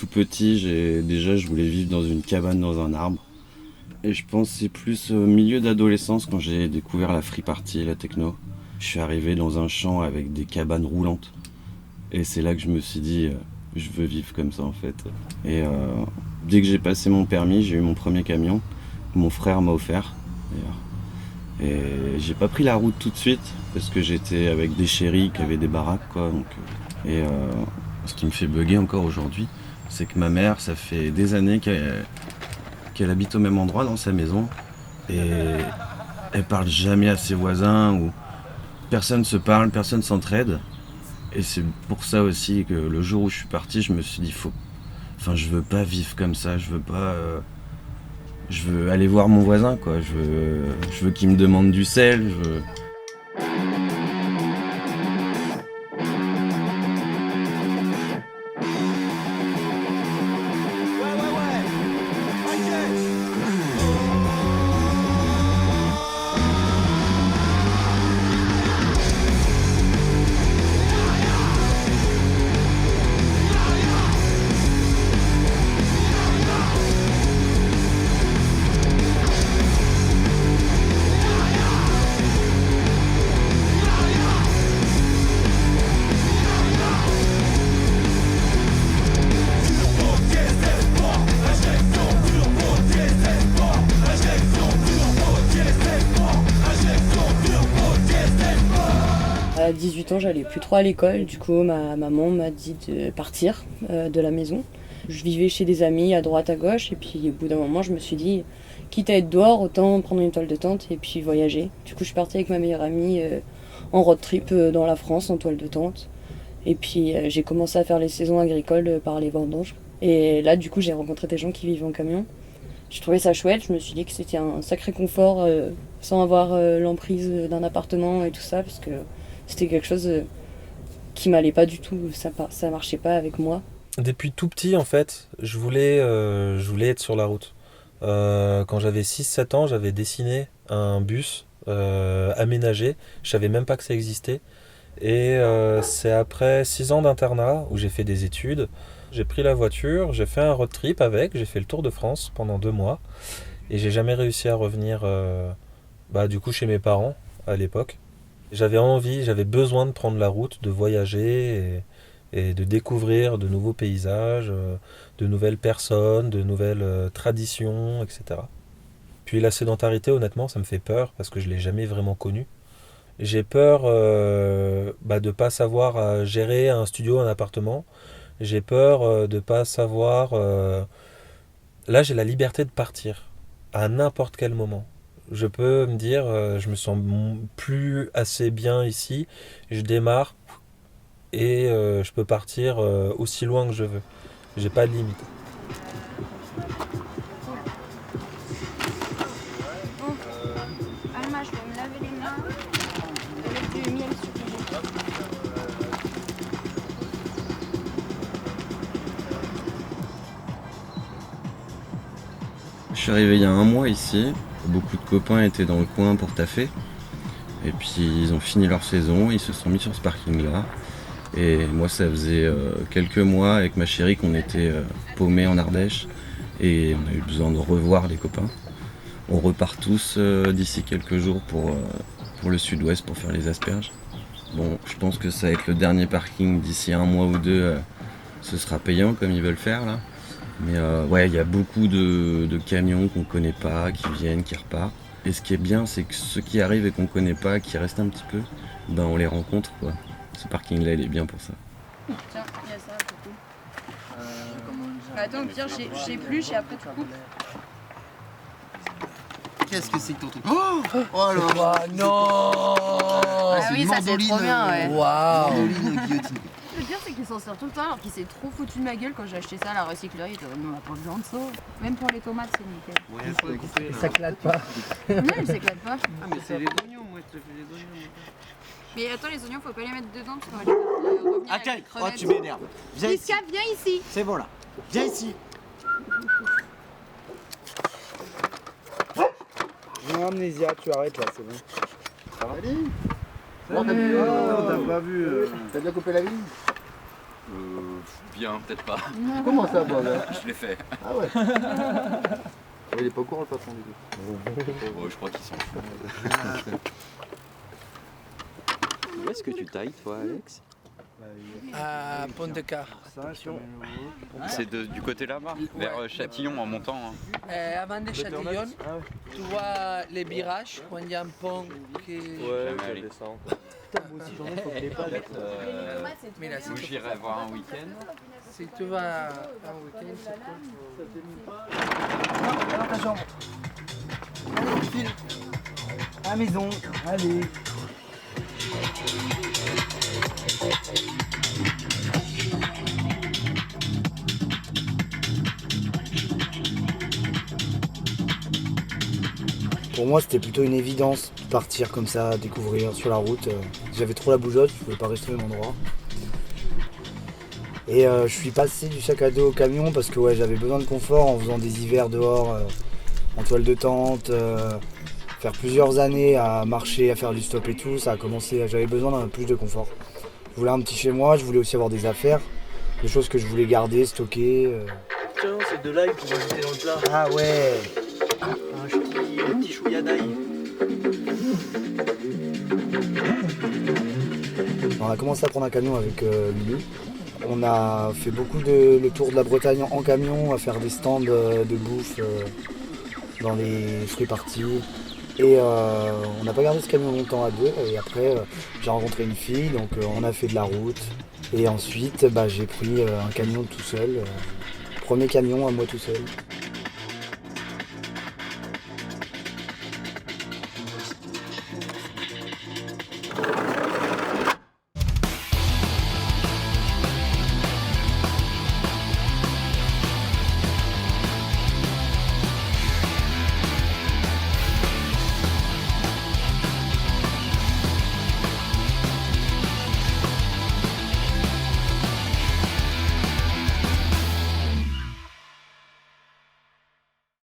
tout petit, je voulais vivre dans une cabane dans un arbre. Et je pense que c'est plus au milieu d'adolescence quand j'ai découvert la free party et la techno. Je suis arrivé dans un champ avec des cabanes roulantes. Et c'est là que je me suis dit, je veux vivre comme ça en fait. Et dès que j'ai passé mon permis, j'ai eu mon premier camion. Mon frère m'a offert d'ailleurs. Et j'ai pas pris la route tout de suite parce que j'étais avec des chéris qui avaient des baraques quoi. Ce qui me fait bugger encore aujourd'hui, c'est que ma mère, ça fait des années qu'elle habite au même endroit dans sa maison et elle parle jamais à ses voisins ou personne se parle, personne s'entraide. Et c'est pour ça aussi que le jour où je suis parti, je me suis dit je veux pas vivre comme ça, je veux aller voir mon voisin quoi, je veux qu'il me demande du sel, À 18 ans, j'allais plus trop à l'école. Du coup, ma maman m'a dit de partir de la maison. Je vivais chez des amis à droite, à gauche. Et puis, au bout d'un moment, je me suis dit, quitte à être dehors, autant prendre une toile de tente et puis voyager. Du coup, je suis partie avec ma meilleure amie en road trip dans la France, en toile de tente. Et puis, j'ai commencé à faire les saisons agricoles par les vendanges. Et là, du coup, j'ai rencontré des gens qui vivaient en camion. J'ai trouvé ça chouette. Je me suis dit que c'était un sacré confort sans avoir l'emprise d'un appartement et tout ça, parce que c'était quelque chose qui m'allait pas du tout, ça marchait pas avec moi. Depuis tout petit, en fait, je voulais être sur la route. Quand j'avais 6-7 ans, j'avais dessiné un bus aménagé. Je savais même pas que ça existait. Et c'est après 6 ans d'internat où j'ai fait des études. J'ai pris la voiture, j'ai fait un road trip avec, j'ai fait le tour de France pendant 2 mois. Et j'ai jamais réussi à revenir du coup chez mes parents à l'époque. J'avais besoin de prendre la route, de voyager et de découvrir de nouveaux paysages, de nouvelles personnes, de nouvelles traditions, etc. Puis la sédentarité, honnêtement, ça me fait peur parce que je ne l'ai jamais vraiment connue. J'ai peur de ne pas savoir gérer un studio, un appartement. J'ai peur de ne pas savoir... Là, j'ai la liberté de partir à n'importe quel moment. Je peux me dire, je me sens plus assez bien ici, je démarre et je peux partir aussi loin que je veux. J'ai pas de limite. Alma, je vais me laver les mains avec du miel surgelé. Je suis arrivé il y a un mois ici, beaucoup de copains étaient dans le coin pour taffer. Et puis ils ont fini leur saison, ils se sont mis sur ce parking là. Et moi ça faisait quelques mois avec ma chérie qu'on était paumés en Ardèche. Et on a eu besoin de revoir les copains. On repart tous d'ici quelques jours pour le sud-ouest pour faire les asperges. Bon, je pense que ça va être le dernier parking d'ici un mois ou deux. Ce sera payant comme ils veulent faire là. Mais il y a beaucoup de camions qu'on connaît pas, qui viennent, qui repartent. Et ce qui est bien, c'est que ceux qui arrivent et qu'on connaît pas, qui restent un petit peu, on les rencontre quoi. Ce parking là il est bien pour ça. Tiens, il y a ça, c'est cool. Attends, au pire, j'épluche et après tu coupes. Qu'est-ce que c'est que ton truc? Oh là là! Non! C'est une ça c'est trop bien, ouais. Waouh! mandoline guillotine. Le pire, c'est qu'il s'en sert tout le temps alors qu'il s'est trop foutu de ma gueule quand j'ai acheté ça à la recyclerie. Il était on n'a pas besoin de ça. Même pour les tomates, c'est nickel. Ouais, c'est coupé, Ça claque pas. Non, il s'éclate pas. Ah, mais c'est les oignons, moi, je te fais les oignons. Mais attends, les oignons, faut pas les mettre dedans parce qu'on va les faire revenir avec les Oh, crevettes. tu m'énerves. Viens ici. Iska, viens ici. C'est bon là. Viens ici. Non, Amnésia, tu arrêtes là, c'est bon. Ça va aller? Oh, t'as vu, t'as pas vu. T'as bien coupé la vigne? Bien, peut-être pas. Comment ça, bon, là? Je l'ai fait. Ah ouais. Il est pas au courant, le patron, du coup. Bon, je crois qu'ils sont. Où est-ce que tu tailles, toi, Alex? À Pont-de-Car. C'est du côté là-bas, vers Châtillon en montant. Hein. Avant de Châtillon, tu vois les virages quand il y a un pont qui. Jamais allé. Mira, si Où tu, j'irai voir un week-end. si tu vas un week-end, c'est cool. Dans ta chambre. Allez, file. À la maison. Allez. Pour moi, c'était plutôt une évidence de partir comme ça, découvrir sur la route. J'avais trop la bougeotte, je ne pouvais pas rester au même endroit. Et je suis passé du sac à dos au camion parce que ouais, j'avais besoin de confort en faisant des hivers dehors, en toile de tente, faire plusieurs années à marcher, à faire du stop et tout. Ça a commencé, j'avais besoin d'un plus de confort. Je voulais un petit chez moi, je voulais aussi avoir des affaires, des choses que je voulais garder, stocker. Tiens, c'est de l'ail pour ajouter dans le plat. Ah ouais. Un petit chouïa d'ail. On a commencé à prendre un camion avec Lulu. On a fait beaucoup le tour de la Bretagne en camion, à faire des stands de bouffe dans les free parties. Et on n'a pas gardé ce camion longtemps à deux. Et après, j'ai rencontré une fille, donc on a fait de la route. Et ensuite, j'ai pris un camion tout seul. Premier camion à moi tout seul.